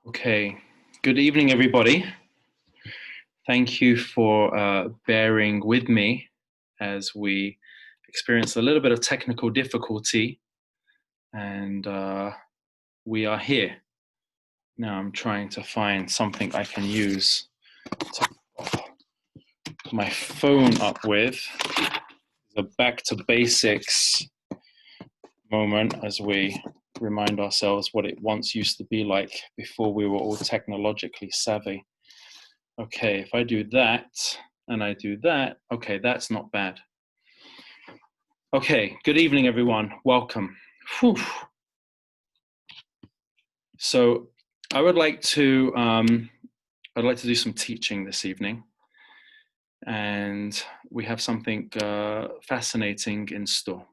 Okay, good evening, everybody. Thank you for bearing with me as we experience a little bit of technical difficulty, and we are here. Now I'm trying to find something I can use to put my phone up with. The back to basics moment as we remind ourselves what it once used to be like before we were all technologically savvy. Okay, if I do that and I do that, okay, that's not bad. Okay, good evening, everyone. Welcome. Whew. So I would like to do some teaching this evening, and we have something fascinating in store.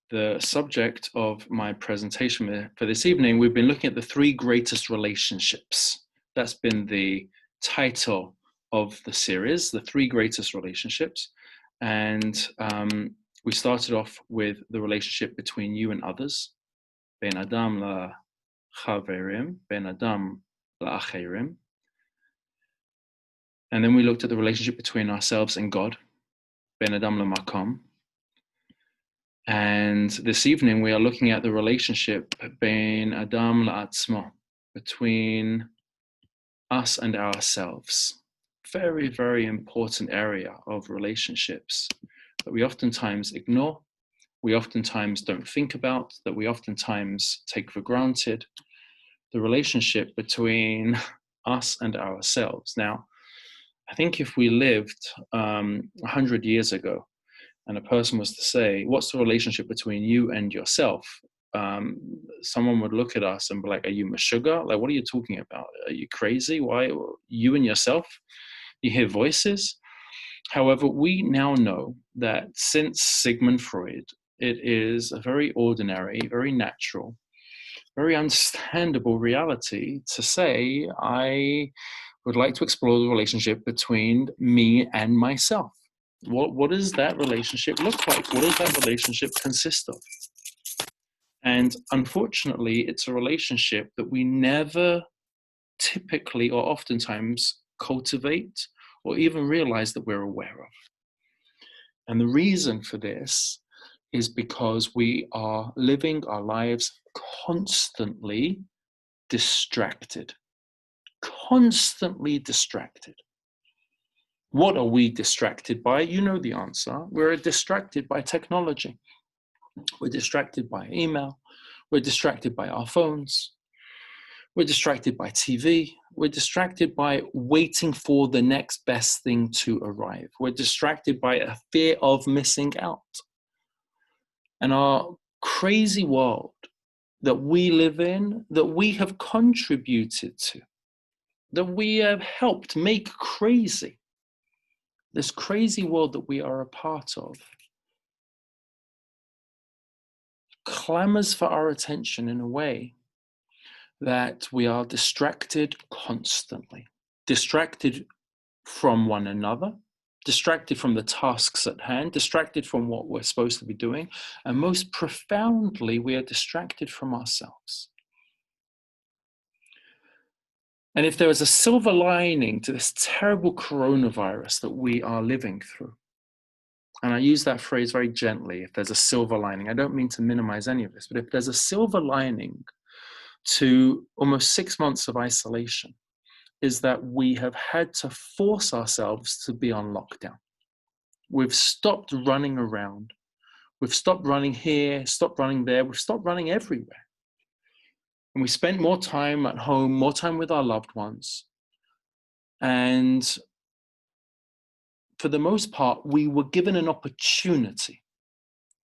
The subject of my presentation for this evening, we've been looking at the three greatest relationships. That's been the title of the series, the three greatest relationships. And we started off with the relationship between you and others, Ben Adam la Chaverim, Ben Adam la Acherim. And then we looked at the relationship between ourselves and God, Ben Adam la Makom. And this evening we are looking at the relationship Ben Adam la'atzmo, between us and ourselves. Very, very important area of relationships that we oftentimes ignore, we oftentimes don't think about, that we oftentimes take for granted. The relationship between us and ourselves. Now, I think if we lived 100 years ago, and a person was to say, what's the relationship between you and yourself? Someone would look at us and be like, are you Meshuggah? Like, what are you talking about? Are you crazy? Why you and yourself? You hear voices. However, we now know that since Sigmund Freud, it is a very ordinary, very natural, very understandable reality to say, I would like to explore the relationship between me and myself. What does that relationship look like? What does that relationship consist of? And unfortunately, it's a relationship that we never typically or oftentimes cultivate or even realize that we're aware of. And the reason for this is because we are living our lives constantly distracted. Constantly distracted. What are we distracted by? You know the answer. We're distracted by technology. We're distracted by email. We're distracted by our phones. We're distracted by TV. We're distracted by waiting for the next best thing to arrive. We're distracted by a fear of missing out. And our crazy world that we live in, that we have contributed to, that we have helped make crazy, this crazy world that we are a part of, clamors for our attention in a way that we are distracted constantly, distracted from one another, distracted from the tasks at hand, distracted from what we're supposed to be doing, and most profoundly, we are distracted from ourselves. And if there is a silver lining to this terrible coronavirus that we are living through, and I use that phrase very gently, if there's a silver lining, I don't mean to minimize any of this, but if there's a silver lining to almost 6 months of isolation, is that we have had to force ourselves to be on lockdown. We've stopped running around. We've stopped running here, stopped running there. We've stopped running everywhere. And we spent more time at home, more time with our loved ones. And for the most part, we were given an opportunity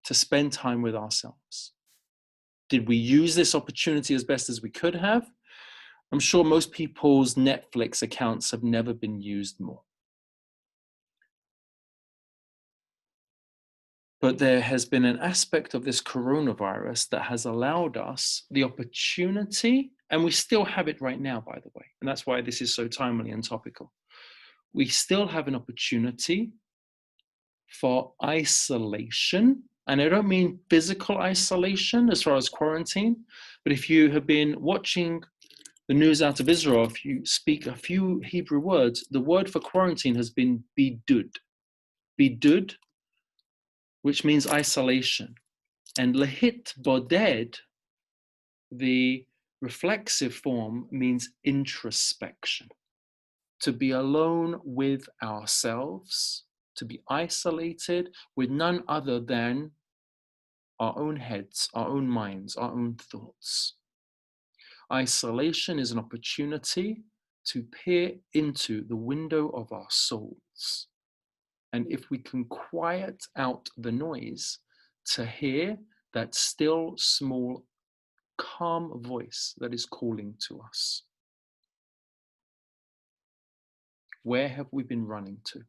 to spend time with ourselves. Did we use this opportunity as best as we could have? I'm sure most people's Netflix accounts have never been used more. But there has been an aspect of this coronavirus that has allowed us the opportunity, and we still have it right now, by the way, and that's why this is so timely and topical. We still have an opportunity for isolation And I don't mean physical isolation as far as quarantine, but if you have been watching the news out of Israel, if you speak a few Hebrew words, the word for quarantine has been bidud. Bidud, which means isolation. And lehit boded, the reflexive form, means introspection. To be alone with ourselves, to be isolated with none other than our own heads, our own minds, our own thoughts. Isolation is an opportunity to peer into the window of our souls. And if we can quiet out the noise to hear that still, small, calm voice that is calling to us. Where have we been running to?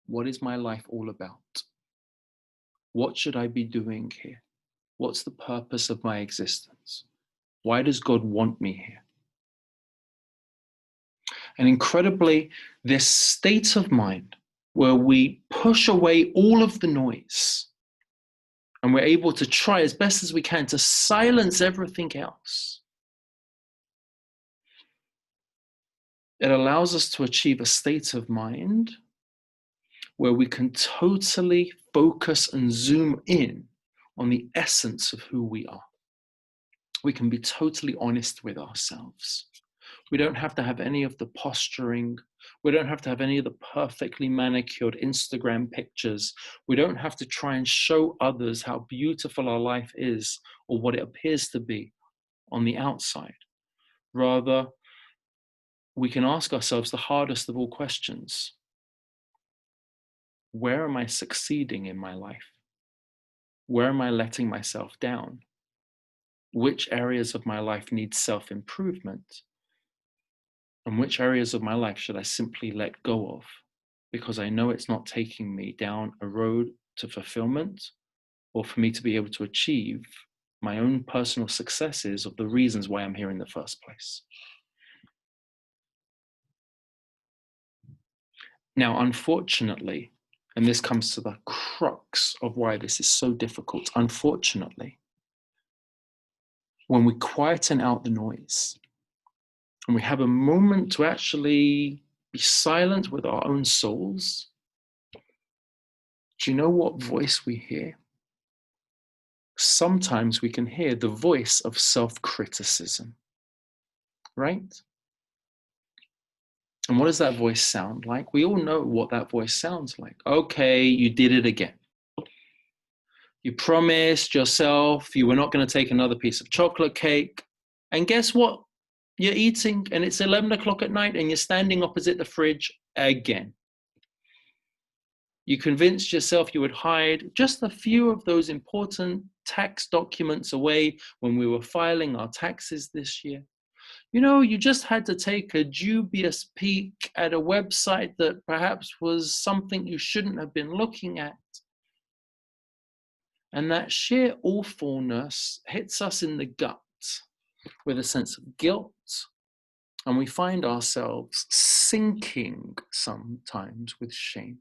What is my life all about? What should I be doing here? What's the purpose of my existence? Why does God want me here? And incredibly, this state of mind where we push away all of the noise and we're able to try as best as we can to silence everything else, it allows us to achieve a state of mind where we can totally focus and zoom in on the essence of who we are. We can be totally honest with ourselves. We don't have to have any of the posturing. We don't have to have any of the perfectly manicured Instagram pictures. We don't have to try and show others how beautiful our life is or what it appears to be on the outside. Rather, we can ask ourselves the hardest of all questions. Where am I succeeding in my life? Where am I letting myself down? Which areas of my life need self-improvement? And which areas of my life should I simply let go of because I know it's not taking me down a road to fulfillment or for me to be able to achieve my own personal successes of the reasons why I'm here in the first place. Now, unfortunately, and this comes to the crux of why this is so difficult, unfortunately, when we quieten out the noise and we have a moment to actually be silent with our own souls, do you know what voice we hear? Sometimes we can hear the voice of self-criticism, right? And what does that voice sound like? We all know what that voice sounds like. Okay, you did it again. You promised yourself you were not going to take another piece of chocolate cake. And guess what? You're eating and it's 11 o'clock at night and you're standing opposite the fridge again. You convinced yourself you would hide just a few of those important tax documents away when we were filing our taxes this year. You know, you just had to take a dubious peek at a website that perhaps was something you shouldn't have been looking at. And that sheer awfulness hits us in the gut with a sense of guilt. And we find ourselves sinking sometimes with shame.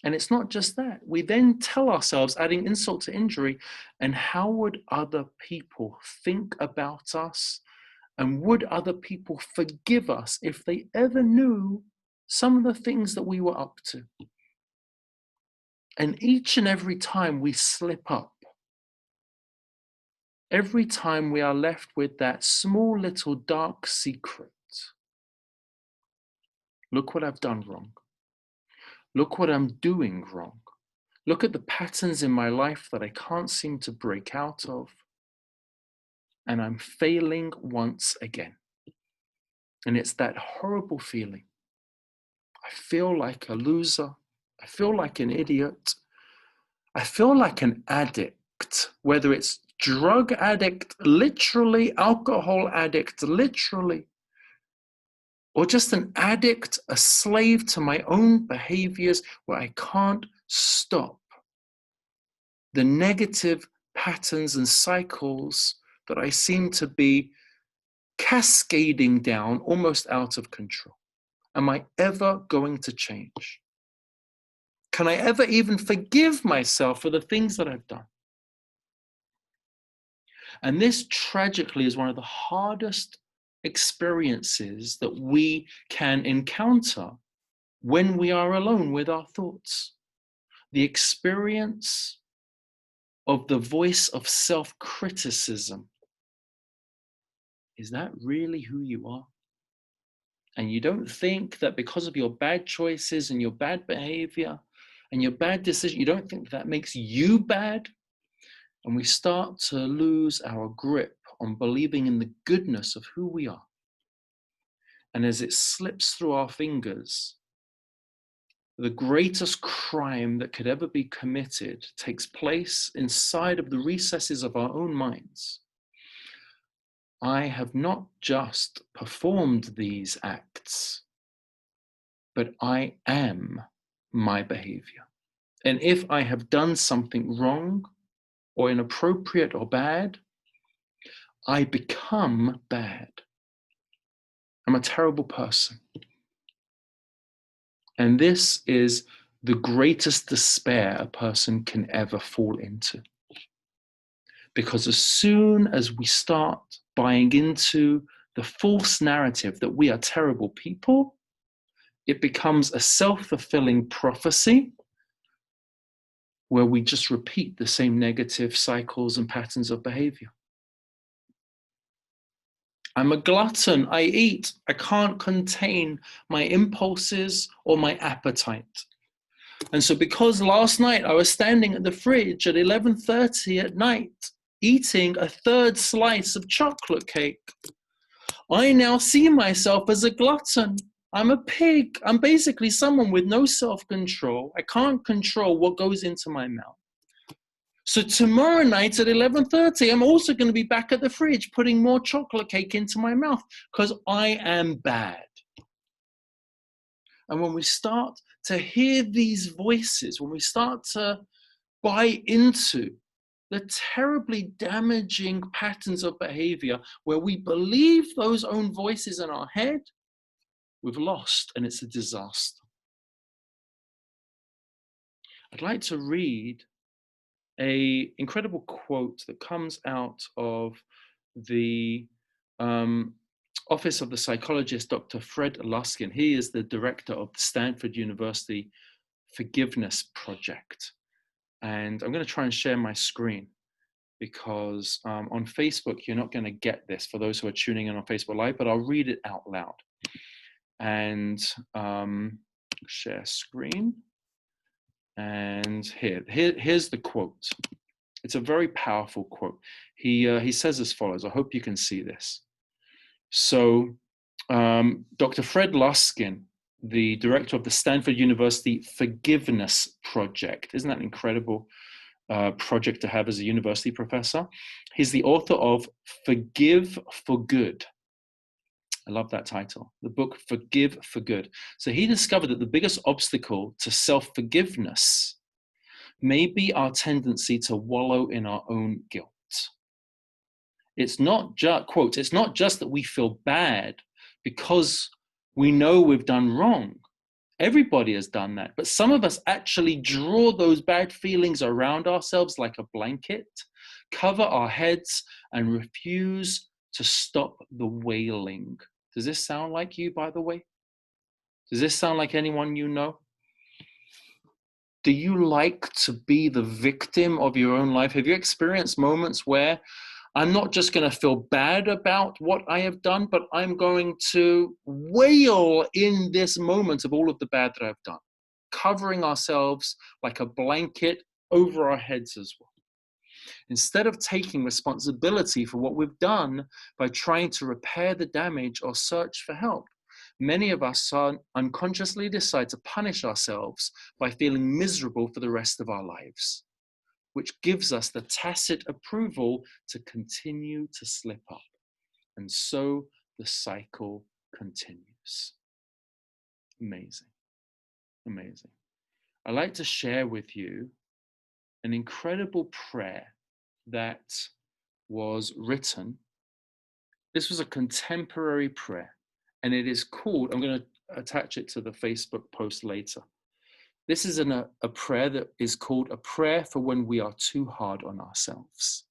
And it's not just that. We then tell ourselves, adding insult to injury, and how would other people think about us? And would other people forgive us if they ever knew some of the things that we were up to? And each and every time we slip up, every time we are left with that small little dark secret, look what I've done wrong. Look what I'm doing wrong. Look at the patterns in my life that I can't seem to break out of. And I'm failing once again. And it's that horrible feeling. I feel like a loser. I feel like an idiot. I feel like an addict, whether it's drug addict, literally, alcohol addict, literally, or just an addict, a slave to my own behaviors where I can't stop the negative patterns and cycles that I seem to be cascading down almost out of control. Am I ever going to change? Can I ever even forgive myself for the things that I've done? And this tragically is one of the hardest experiences that we can encounter when we are alone with our thoughts. The experience of the voice of self-criticism. Is that really who you are? And you don't think that because of your bad choices and your bad behavior and your bad decision, you don't think that makes you bad? And we start to lose our grip on believing in the goodness of who we are. And as it slips through our fingers, the greatest crime that could ever be committed takes place inside of the recesses of our own minds. I have not just performed these acts, but I am my behavior. And if I have done something wrong or inappropriate or bad, I become bad. I'm a terrible person. And this is the greatest despair a person can ever fall into. Because as soon as we start buying into the false narrative that we are terrible people, it becomes a self-fulfilling prophecy where we just repeat the same negative cycles and patterns of behavior. I'm a glutton, I eat, I can't contain my impulses or my appetite. And so because last night I was standing at the fridge at 11:30 at night, eating a third slice of chocolate cake, I now see myself as a glutton. I'm a pig. I'm basically someone with no self-control. I can't control what goes into my mouth. So tomorrow night at 11:30, I'm also going to be back at the fridge putting more chocolate cake into my mouth because I am bad. And when we start to hear these voices, when we start to buy into the terribly damaging patterns of behavior where we believe those own voices in our head, we've lost, and it's a disaster. I'd like to read an incredible quote that comes out of the office of the psychologist, Dr. Fred Luskin. He is the director of the Stanford University Forgiveness Project. And I'm going to try and share my screen because on Facebook, you're not going to get this for those who are tuning in on Facebook Live, but I'll read it out loud. And share screen. And here's the quote. It's a very powerful quote. He says as follows. I hope you can see this. So Dr. Fred Luskin, the director of the Stanford University Forgiveness Project, isn't that an incredible project to have as a university professor? He's the author of Forgive for Good. I love that title, the book Forgive for Good. So he discovered that the biggest obstacle to self-forgiveness may be our tendency to wallow in our own guilt. It's not just, quote, it's not just that we feel bad because we know we've done wrong. Everybody has done that, but some of us actually draw those bad feelings around ourselves like a blanket, cover our heads, and refuse to stop the wailing. Does this sound like you, by the way? Does this sound like anyone you know? Do you like to be the victim of your own life? Have you experienced moments where I'm not just going to feel bad about what I have done, but I'm going to wail in this moment of all of the bad that I've done, covering ourselves like a blanket over our heads as well? Instead of taking responsibility for what we've done by trying to repair the damage or search for help, many of us unconsciously decide to punish ourselves by feeling miserable for the rest of our lives, which gives us the tacit approval to continue to slip up. And so the cycle continues. Amazing, amazing. I'd like to share with you an incredible prayer that was written. This was a contemporary prayer, and it is called, I'm going to attach it to the Facebook post later. This is a prayer that is called a prayer for when we are too hard on ourselves.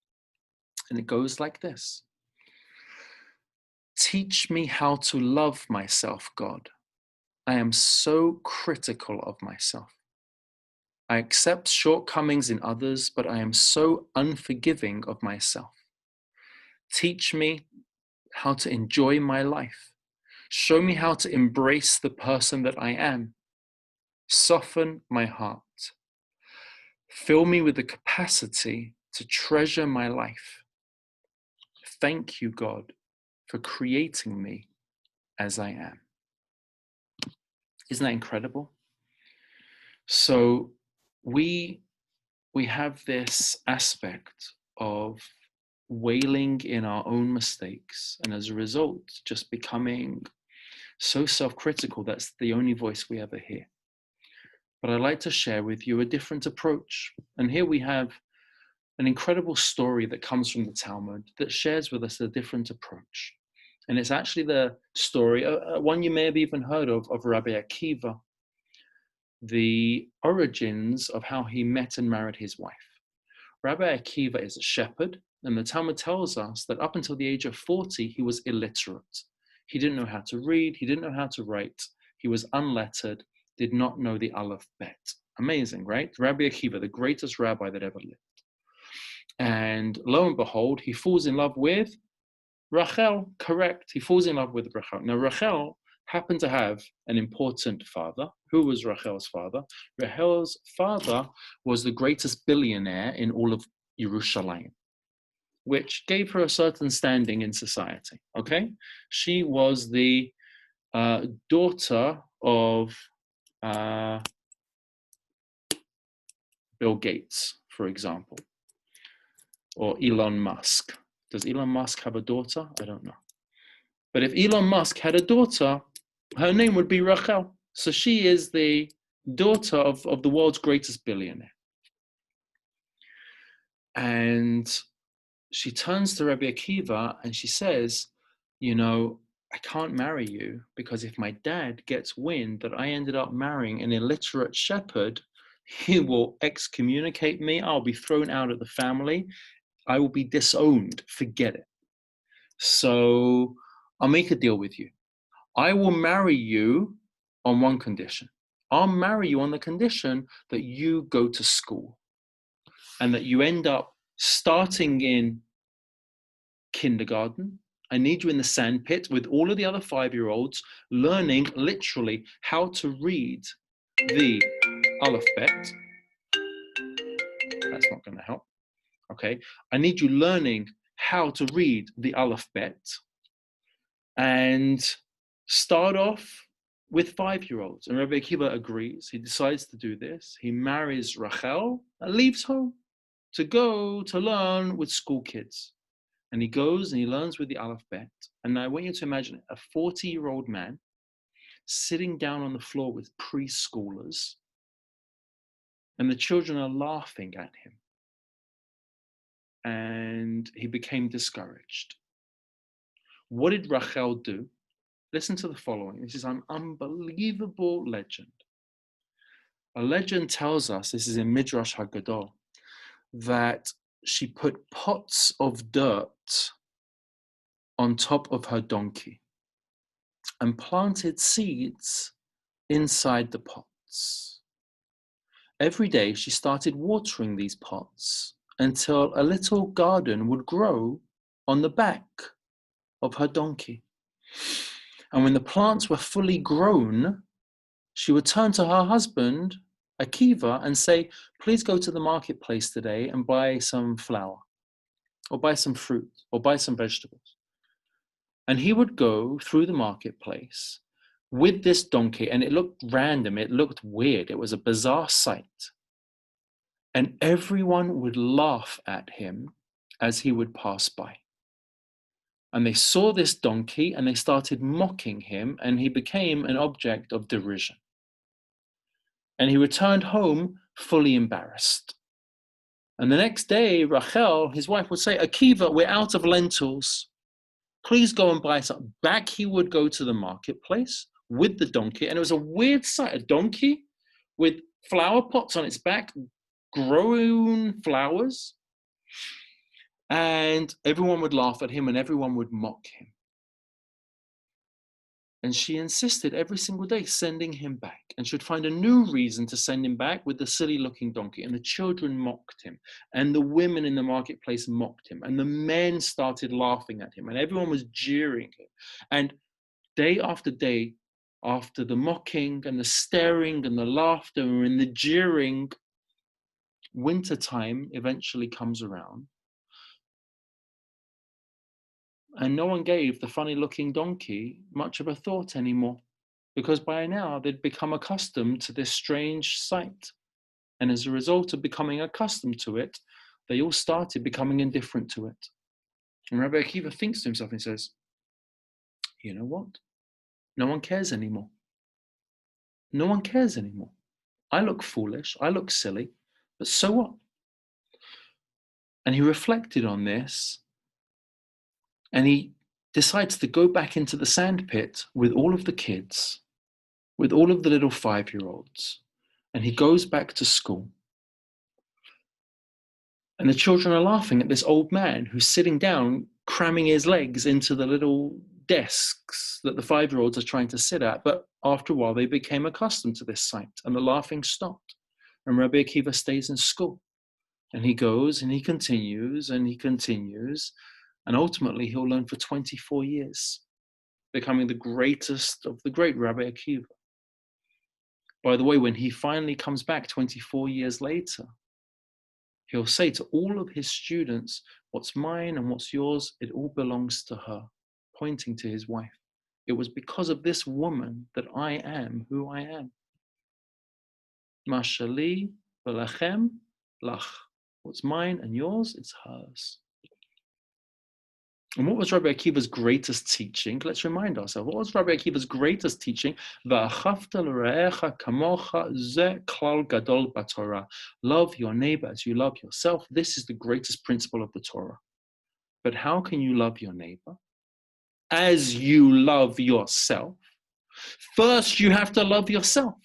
And it goes like this. Teach me how to love myself, God. I am so critical of myself. I accept shortcomings in others, but I am so unforgiving of myself. Teach me how to enjoy my life. Show me how to embrace the person that I am. Soften my heart. Fill me with the capacity to treasure my life. Thank you, God, for creating me as I am. Isn't that incredible? So we have this aspect of wailing in our own mistakes, and as a result, just becoming so self-critical that's the only voice we ever hear. But I'd like to share with you a different approach. And here we have an incredible story that comes from the Talmud that shares with us a different approach. And it's actually the story, one you may have even heard of Rabbi Akiva, the origins of how he met and married his wife. Rabbi Akiva is a shepherd, and the Talmud tells us that up until the age of 40, he was illiterate. He didn't know how to read, he didn't know how to write, he was unlettered, did not know the Aleph Bet. Amazing, right? Rabbi Akiva, the greatest rabbi that ever lived. And lo and behold, he falls in love with Rachel, correct. He falls in love with Rachel. Now, Rachel happened to have an important father. Who was Rachel's father? Rachel's father was the greatest billionaire in all of Yerushalayim, which gave her a certain standing in society, okay? She was the daughter of Bill Gates, for example, or Elon Musk. Does Elon Musk have a daughter? I don't know. But if Elon Musk had a daughter, her name would be Rachel. So she is the daughter of the world's greatest billionaire. And she turns to Rabbi Akiva and she says, you know, I can't marry you because if my dad gets wind that I ended up marrying an illiterate shepherd, he will excommunicate me. I'll be thrown out of the family. I will be disowned. Forget it. So I'll make a deal with you. I will marry you on one condition. I'll marry you on the condition that you go to school and that you end up starting in kindergarten. I need you in the sandpit with all of the other 5-year-olds learning literally how to read the Aleph Bet. That's not going to help. Okay. I need you learning how to read the Aleph Bet and start off with 5-year-olds. And Rabbi Akiva agrees. He decides to do this. He marries Rachel and leaves home to go to learn with school kids. And he goes and he learns with the Aleph Bet. And I want you to imagine a 40-year-old man sitting down on the floor with preschoolers, and the children are laughing at him. And he became discouraged. What did Rachel do? Listen to the following. This is an unbelievable legend. A legend tells us, this is in Midrash Haggadah, that she put pots of dirt on top of her donkey and planted seeds inside the pots. Every day she started watering these pots until a little garden would grow on the back of her donkey. And when the plants were fully grown, she would turn to her husband, Akiva, and say, please go to the marketplace today and buy some flour, or buy some fruit, or buy some vegetables. And he would go through the marketplace with this donkey, and it looked random, it looked weird, it was a bizarre sight. And everyone would laugh at him as he would pass by. And they saw this donkey and they started mocking him, and he became an object of derision. And he returned home fully embarrassed. And the next day, Rachel, his wife, would say, Akiva, we're out of lentils. Please go and buy some. Back he would go to the marketplace with the donkey. And it was a weird sight, a donkey with flower pots on its back, grown flowers, and everyone would laugh at him and everyone would mock him. And she insisted every single day sending him back, and should find a new reason to send him back with the silly looking donkey. And the children mocked him, and the women in the marketplace mocked him, and the men started laughing at him, and everyone was jeering him. And day after day, after the mocking and the staring and the laughter and the jeering, wintertime eventually comes around. And no one gave the funny looking donkey much of a thought anymore, because by now they'd become accustomed to this strange sight. And as a result of becoming accustomed to it, they all started becoming indifferent to it. And Rabbi Akiva thinks to himself and says, you know what? No one cares anymore. No one cares anymore. I look foolish, I look silly, but so what? And he reflected on this, and he decides to go back into the sandpit with all of the kids, with all of the little 5-year-olds, and he goes back to school. And the children are laughing at this old man who's sitting down, cramming his legs into the little desks that the 5-year-olds are trying to sit at. But after a while, they became accustomed to this sight, and the laughing stopped. And Rabbi Akiva stays in school. And he goes and he continues and he continues. And ultimately, he'll learn for 24 years, becoming the greatest of the great Rabbi Akiva. By the way, when he finally comes back 24 years later, he'll say to all of his students, what's mine and what's yours, it all belongs to her, pointing to his wife. It was because of this woman that I am who I am. Mashali v'lechem lach. What's mine and yours, it's hers. And what was Rabbi Akiva's greatest teaching? Let's remind ourselves. What was Rabbi Akiva's greatest teaching? Love your neighbor as you love yourself. This is the greatest principle of the Torah. But how can you love your neighbor? As you love yourself. First, you have to love yourself.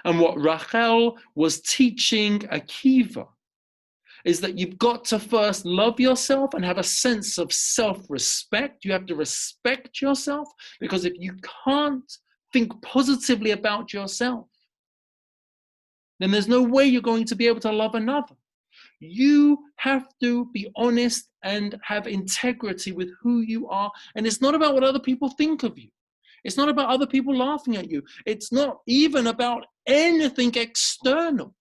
And what Rachel was teaching Akiva is that you've got to first love yourself and have a sense of self-respect. You have to respect yourself, because if you can't think positively about yourself, then there's no way you're going to be able to love another. You have to be honest and have integrity with who you are. And it's not about what other people think of you. It's not about other people laughing at you. It's not even about anything external.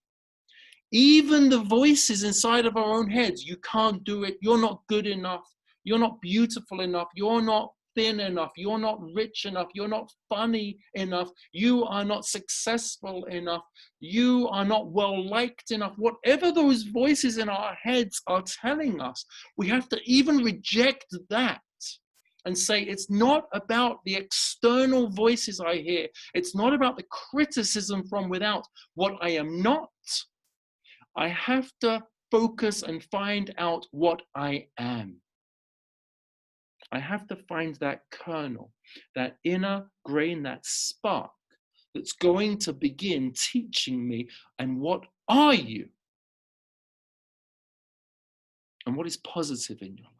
Even the voices inside of our own heads, you can't do it, you're not good enough, you're not beautiful enough, you're not thin enough, you're not rich enough, you're not funny enough, you are not successful enough, you are not well liked enough. Whatever those voices in our heads are telling us, we have to even reject that and say, it's not about the external voices I hear, it's not about the criticism from without. What I am not, I have to focus and find out what I am. I have to find that kernel, that inner grain, that spark that's going to begin teaching me, and what are you? And what is positive in your life?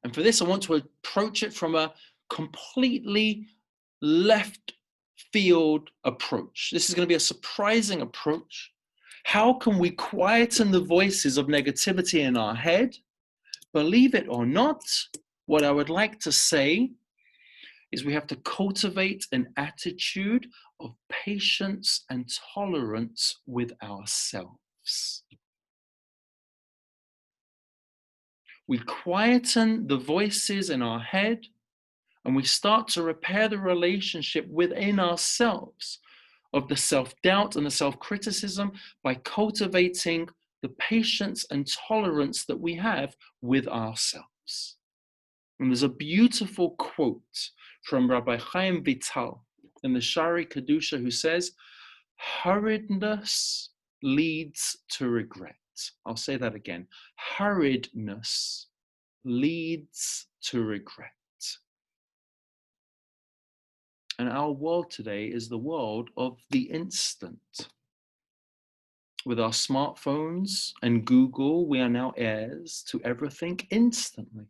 And for this, I want to approach it from a completely left field approach. This is going to be a surprising approach. How can we quieten the voices of negativity in our head? Believe it or not, what I would like to say is we have to cultivate an attitude of patience and tolerance with ourselves. We quieten the voices in our head, and we start to repair the relationship within ourselves of the self-doubt and the self-criticism by cultivating the patience and tolerance that we have with ourselves. And there's a beautiful quote from Rabbi Chaim Vital in the Shari Kedusha, who says, hurriedness leads to regret. I'll say that again. Hurriedness leads to regret. And our world today is the world of the instant. With our smartphones and Google, we are now heirs to everything instantly.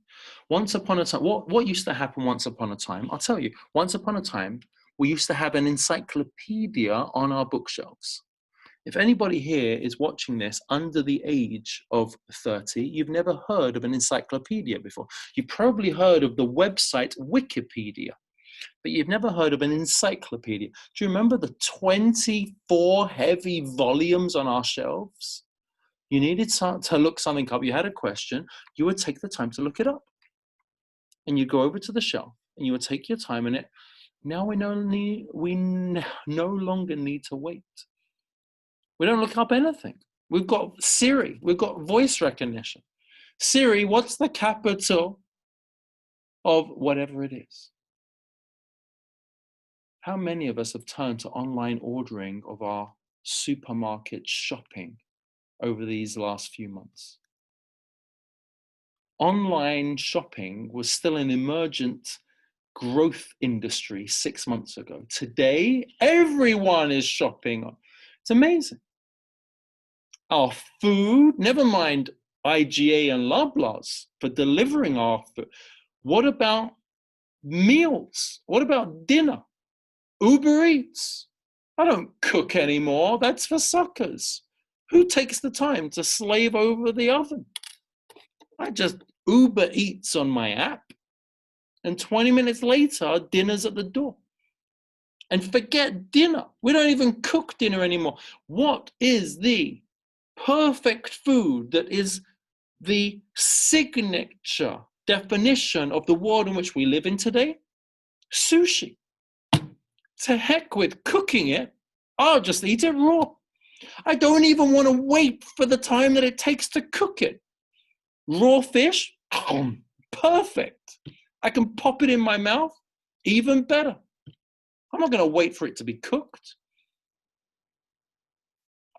Once upon a time, what used to happen once upon a time? I'll tell you, once upon a time, we used to have an encyclopedia on our bookshelves. If anybody here is watching this under the age of 30, you've never heard of an encyclopedia before. You've probably heard of the website Wikipedia, but you've never heard of an encyclopedia. Do you remember the 24 heavy volumes on our shelves? You needed to look something up. You had a question. You would take the time to look it up. And you'd go over to the shelf and you would take your time in it. Now we no longer need to wait. We don't look up anything. We've got Siri. We've got voice recognition. Siri, what's the capital of whatever it is? How many of us have turned to online ordering of our supermarket shopping over these last few months? Online shopping was still an emergent growth industry 6 months ago. Today, everyone is shopping. It's amazing. Our food, never mind IGA and Loblaws for delivering our food. What about meals? What about dinner? Uber Eats. I don't cook anymore. That's for suckers. Who takes the time to slave over the oven? I just Uber Eats on my app, and 20 minutes later, dinner's at the door. And forget dinner. We don't even cook dinner anymore. What is the perfect food that is the signature definition of the world in which we live in today? Sushi. To heck with cooking it. I'll just eat it raw. I don't even want to wait for the time that it takes to cook it. Raw fish, perfect. I can pop it in my mouth, even better. I'm not going to wait for it to be cooked.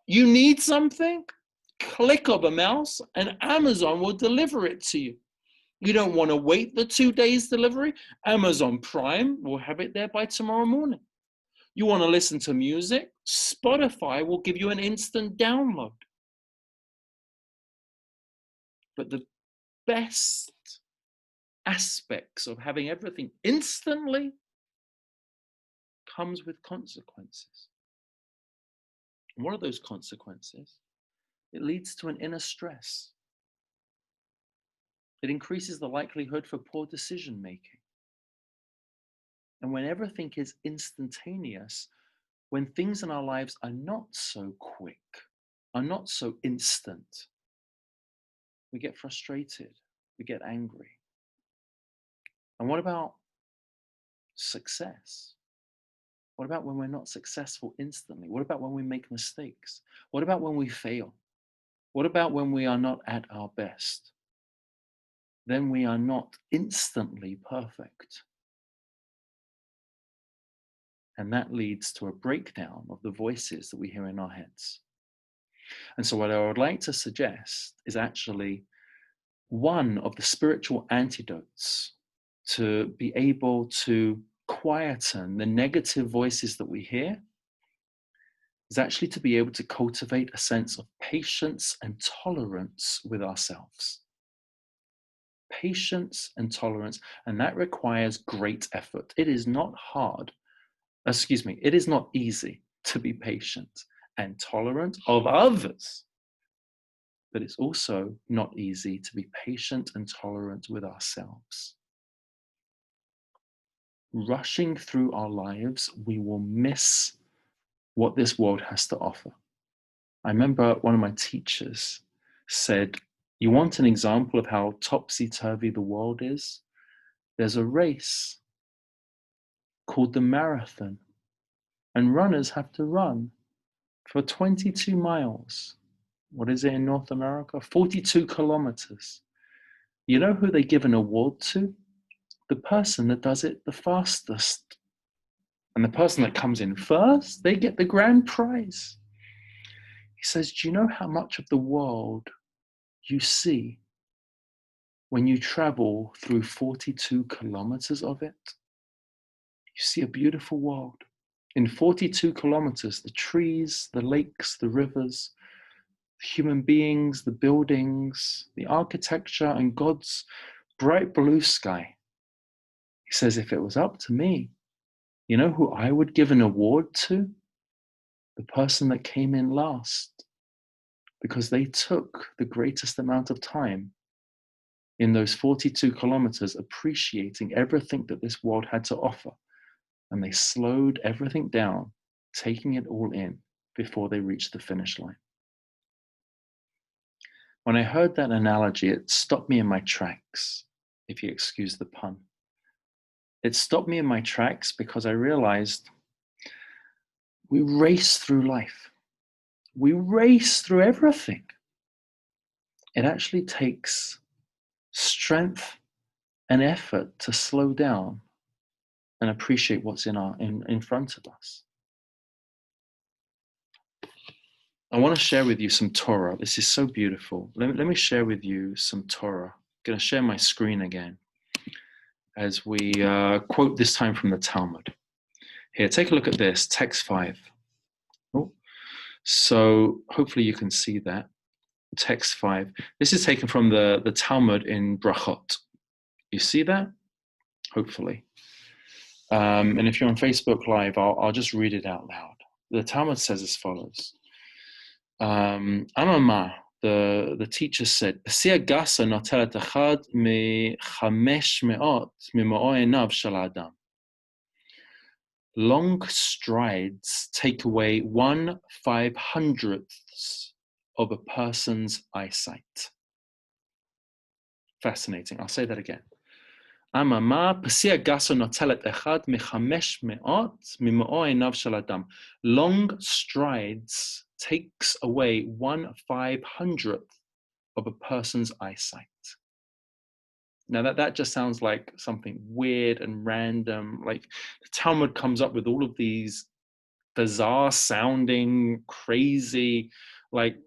You need something? Click of a mouse and Amazon will deliver it to you. You don't want to wait the 2 days delivery? Amazon Prime will have it there by tomorrow morning. You want to listen to music? Spotify will give you an instant download. But the best aspects of having everything instantly comes with consequences. And what are those consequences? It leads to an inner stress. It increases the likelihood for poor decision making. And when everything is instantaneous, when things in our lives are not so quick, are not so instant, we get frustrated, we get angry. And what about success? What about when we're not successful instantly? What about when we make mistakes? What about when we fail? What about when we are not at our best? Then we are not instantly perfect. And that leads to a breakdown of the voices that we hear in our heads. And so what I would like to suggest is actually one of the spiritual antidotes to be able to quieten the negative voices that we hear is actually to be able to cultivate a sense of patience and tolerance with ourselves. Patience and tolerance, and that requires great effort. It is not it is not easy to be patient and tolerant of others, but it's also not easy to be patient and tolerant with ourselves. Rushing through our lives, we will miss what this world has to offer. I remember one of my teachers said, you want an example of how topsy-turvy the world is? There's a race called the marathon, and runners have to run for 22 miles. What is it in North America? 42 kilometers. You know who they give an award to? The person that does it the fastest. And the person that comes in first, they get the grand prize. He says, do you know how much of the world you see when you travel through 42 kilometers of it? You see a beautiful world. In 42 kilometers, the trees, the lakes, the rivers, the human beings, the buildings, the architecture, and God's bright blue sky. He says, if it was up to me, you know who I would give an award to? The person that came in last, because they took the greatest amount of time in those 42 kilometers appreciating everything that this world had to offer. And they slowed everything down, taking it all in before they reached the finish line. When I heard that analogy, it stopped me in my tracks, if you excuse the pun. It stopped me in my tracks because I realized we race through life. We race through everything. It actually takes strength and effort to slow down and appreciate what's in front of us. I want to share with you some Torah. This is so beautiful. Let me share with you some Torah. I'm going to share my screen again as we quote this time from the Talmud. Here, take a look at this, text 5. Oh, so hopefully you can see that. Text 5. This is taken from the Talmud in Brachot. You see that? Hopefully. And if you're on Facebook Live, I'll just read it out loud. The Talmud says as follows. Amar, the teacher said, "Psia gasa notelet echad mechamesh meot mima'o einav shel adam." Long strides take away 1/500th of a person's eyesight. Fascinating. I'll say that again. Amama psia gasa notelet echad mechamesh meot mima'o einav shel adam. Long strides takes away 1/500th of a person's eyesight. Now that just sounds like something weird and random. Like the Talmud comes up with all of these bizarre sounding, crazy, like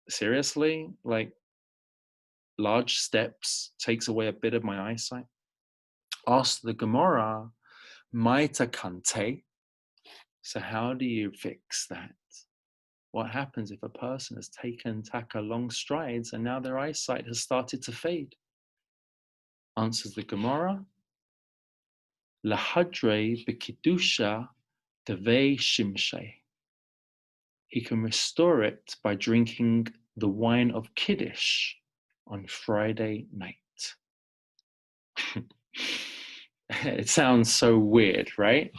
seriously, like large steps takes away a bit of my eyesight. Ask the Gemara, Maita Kante. So how do you fix that? What happens if a person has taken taka long strides and now their eyesight has started to fade? Answers the Gemara, Lahadre b'kidusha devei shimshay. He can restore it by drinking the wine of Kiddush on Friday night. It sounds so weird, right?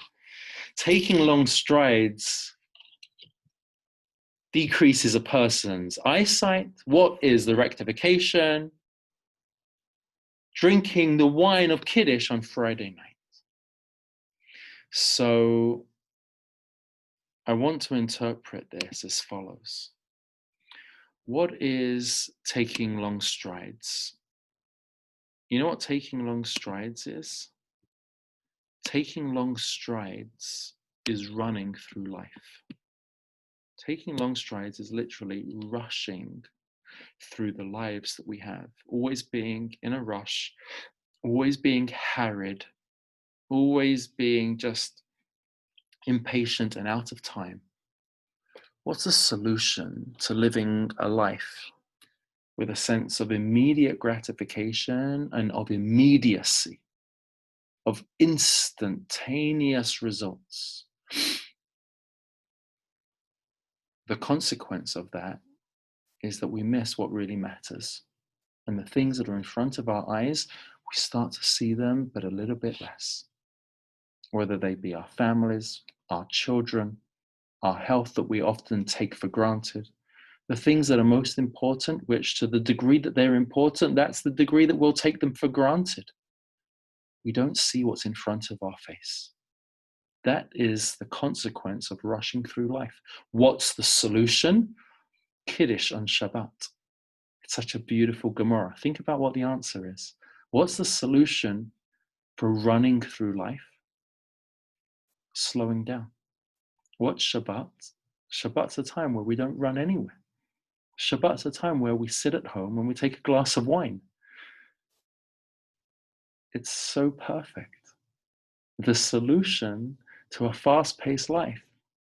Taking long strides decreases a person's eyesight. What is the rectification? Drinking the wine of Kiddush on Friday night. So I want to interpret this as follows. What is taking long strides? You know what taking long strides is? Taking long strides is running through life. Taking long strides is literally rushing through the lives that we have, always being in a rush, always being harried, always being just impatient and out of time. What's the solution to living a life with a sense of immediate gratification and of immediacy, of instantaneous results? The consequence of that is that we miss what really matters. And the things that are in front of our eyes, we start to see them, but a little bit less. Whether they be our families, our children, our health that we often take for granted, the things that are most important, which to the degree that they're important, that's the degree that we'll take them for granted. We don't see what's in front of our face. That is the consequence of rushing through life. What's the solution? Kiddush on Shabbat. It's such a beautiful Gemara. Think about what the answer is. What's the solution for running through life? Slowing down. What's Shabbat? Shabbat's a time where we don't run anywhere. Shabbat's a time where we sit at home and we take a glass of wine. It's so perfect. The solution to a fast-paced life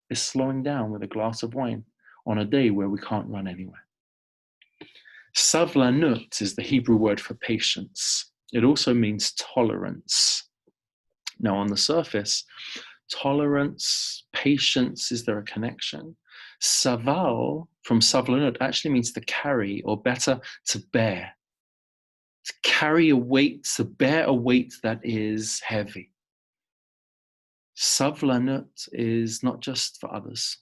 is slowing down with a glass of wine on a day where we can't run anywhere. Savlanut is the Hebrew word for patience. It also means tolerance. Now, on the surface, tolerance, patience, is there a connection? Saval from Savlanut actually means to carry, or better, to bear. To carry a weight, to bear a weight that is heavy. Savlanut is not just for others.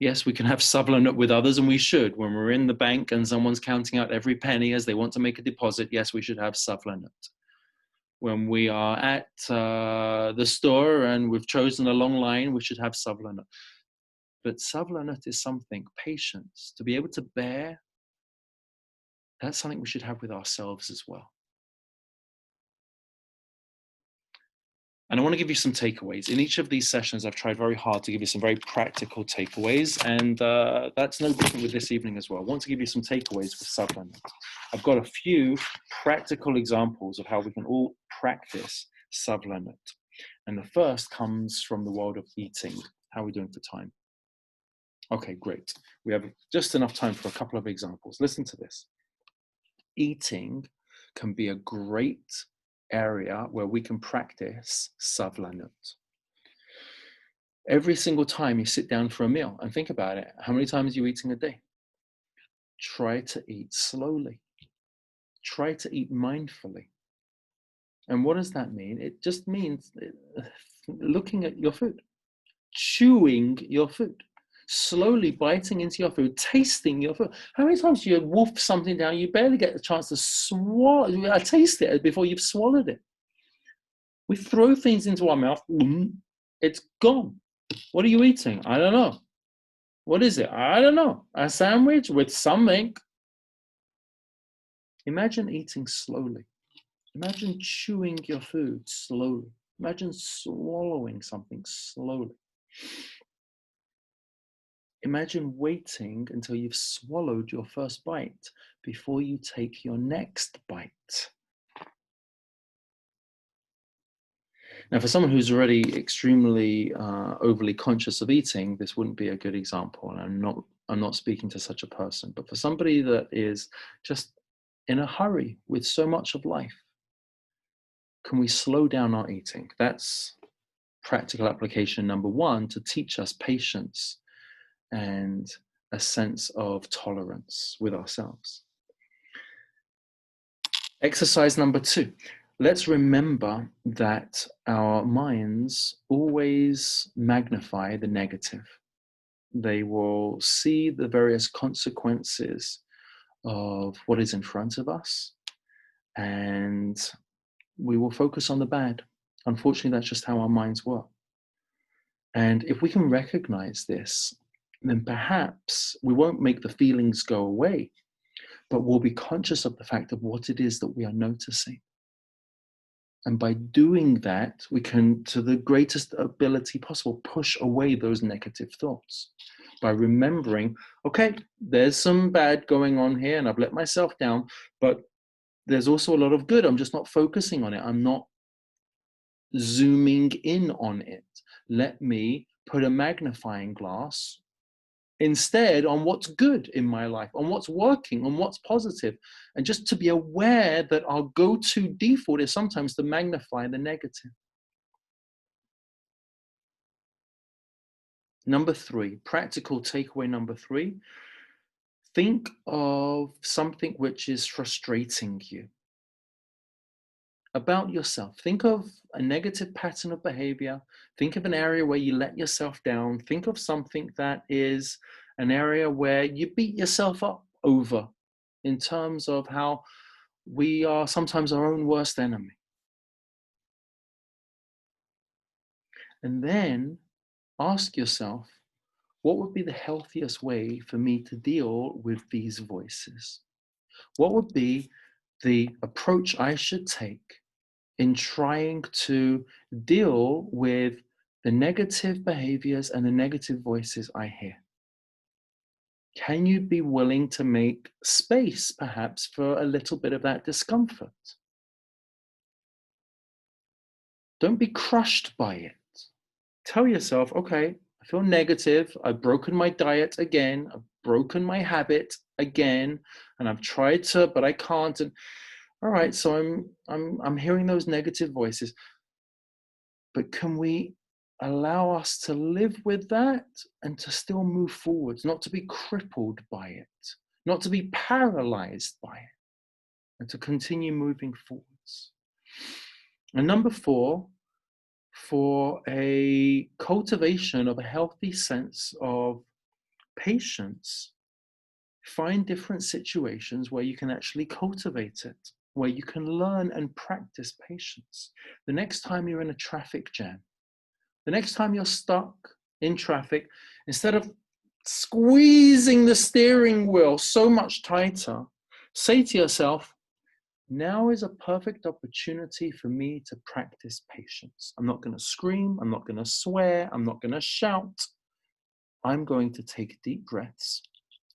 Yes, we can have savlanut with others, and we should. When we're in the bank and someone's counting out every penny as they want to make a deposit, yes, we should have savlanut. When we are at the store and we've chosen a long line, we should have savlanut. But savlanut is something, patience, to be able to bear, that's something we should have with ourselves as well. And I want to give you some takeaways. In each of these sessions, I've tried very hard to give you some very practical takeaways, and that's no different with this evening as well. I want to give you some takeaways with savlanut. I've got a few practical examples of how we can all practice savlanut. And the first comes from the world of eating. How are we doing for time? Okay, great. We have just enough time for a couple of examples. Listen to this. Eating can be a great area where we can practice savlanut. Every single time you sit down for a meal, and think about it, how many times are you eating a day? Try to eat slowly. Try to eat mindfully. And what does that mean? It just means looking at your food, chewing your food, slowly biting into your food, tasting your food. How many times do you wolf something down, you barely get a chance to swallow, taste it before you've swallowed it? We throw things into our mouth, it's gone. What are you eating? I don't know. What is it? I don't know. A sandwich with something. Imagine eating slowly. Imagine chewing your food slowly. Imagine swallowing something slowly. Imagine waiting until you've swallowed your first bite before you take your next bite. Now, for someone who's already extremely overly conscious of eating, this wouldn't be a good example. And I'm not speaking to such a person. But for somebody that is just in a hurry with so much of life, can we slow down our eating? That's practical application number one, to teach us patience and a sense of tolerance with ourselves. Exercise number two. Let's remember that our minds always magnify the negative. They will see the various consequences of what is in front of us, and we will focus on the bad. Unfortunately, that's just how our minds work. And if we can recognize this, then perhaps we won't make the feelings go away, but we'll be conscious of the fact of what it is that we are noticing. And by doing that, we can, to the greatest ability possible, push away those negative thoughts by remembering, okay, there's some bad going on here and I've let myself down, but there's also a lot of good. I'm just not focusing on it. I'm not zooming in on it. Let me put a magnifying glass instead on what's good in my life, on what's working, on what's positive, and just to be aware that our go-to default is sometimes to magnify the negative. Number three, practical takeaway number three, think of something which is frustrating you about yourself. Think of a negative pattern of behavior. Think of an area where you let yourself down. Think of something that is an area where you beat yourself up over, in terms of how we are sometimes our own worst enemy. And then ask yourself, what would be the healthiest way for me to deal with these voices? What would be the approach I should take in trying to deal with the negative behaviors and the negative voices I hear? Can you be willing to make space, perhaps, for a little bit of that discomfort? Don't be crushed by it. Tell yourself, okay, I feel negative. I've broken my diet again. I've broken my habit again, and I've tried to, but I can't. And all right, so I'm hearing those negative voices. But can we allow us to live with that and to still move forwards, not to be crippled by it, not to be paralyzed by it, and to continue moving forwards? And number 4, for a cultivation of a healthy sense of patience, find different situations where you can actually cultivate it, where you can learn and practice patience. The next time you're in a traffic jam, the next time you're stuck in traffic, instead of squeezing the steering wheel so much tighter, say to yourself, now is a perfect opportunity for me to practice patience. I'm not going to scream. I'm not going to swear. I'm not going to shout. I'm going to take deep breaths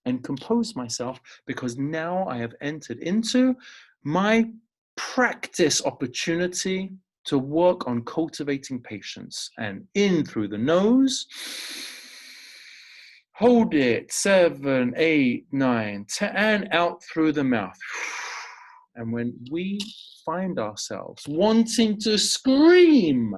and compose myself, because now I have entered into my practice opportunity to work on cultivating patience. And in through the nose, hold it, 7, 8, 9, 10, and out through the mouth. And when we find ourselves wanting to scream,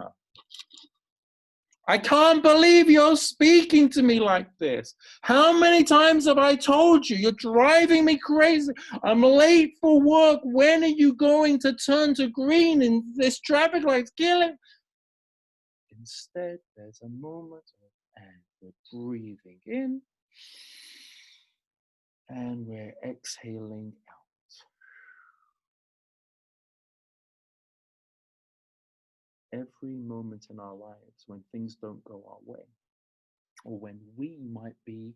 I can't believe you're speaking to me like this. How many times have I told you? You're driving me crazy. I'm late for work. When are you going to turn to green in this traffic light's killing? Instead, there's a moment and we're breathing in and we're exhaling out. Every moment in our lives when things don't go our way, or when we might be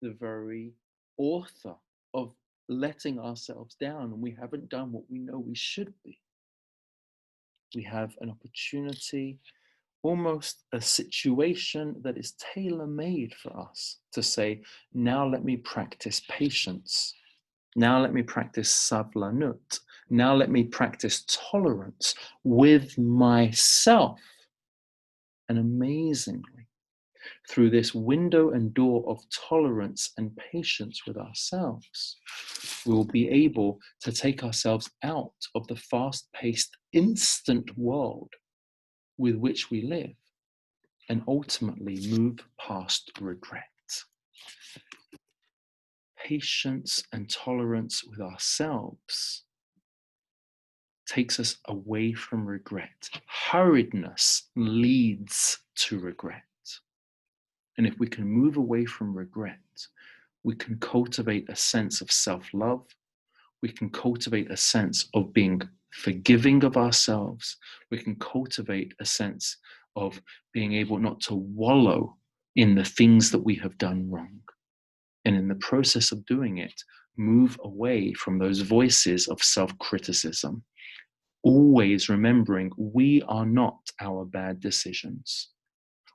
the very author of letting ourselves down and we haven't done what we know we should be, we have an opportunity, almost a situation that is tailor-made for us to say, now let me practice patience. Now let me practice sablanut. Now let me practice tolerance with myself. And amazingly, through this window and door of tolerance and patience with ourselves, we will be able to take ourselves out of the fast-paced, instant world with which we live and ultimately move past regret. Patience and tolerance with ourselves takes us away from regret. Hurriedness leads to regret. And if we can move away from regret, we can cultivate a sense of self-love. We can cultivate a sense of being forgiving of ourselves. We can cultivate a sense of being able not to wallow in the things that we have done wrong. And in the process of doing it, move away from those voices of self-criticism, always remembering we are not our bad decisions.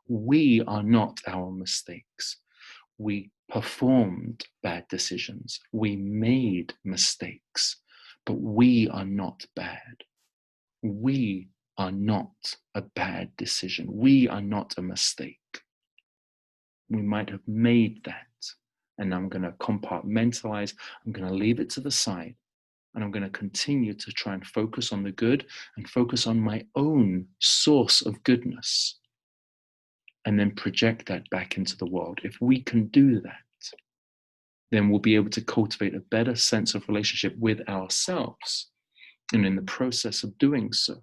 We are not our mistakes. We performed bad decisions. We made mistakes, but we are not bad. We are not a bad decision. We are not a mistake. We might have made that, and I'm going to compartmentalize. I'm going to leave it to the side, and I'm going to continue to try and focus on the good and focus on my own source of goodness, and then project that back into the world. If we can do that, then we'll be able to cultivate a better sense of relationship with ourselves. And in the process of doing so,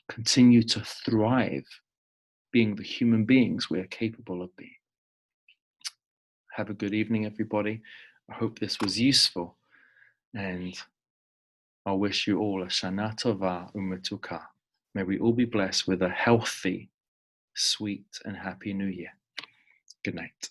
continue to thrive, being the human beings we are capable of being. Have a good evening, everybody. I hope this was useful. And I wish you all a Shana Tova Umetuka. May we all be blessed with a healthy, sweet, and happy new year. Good night.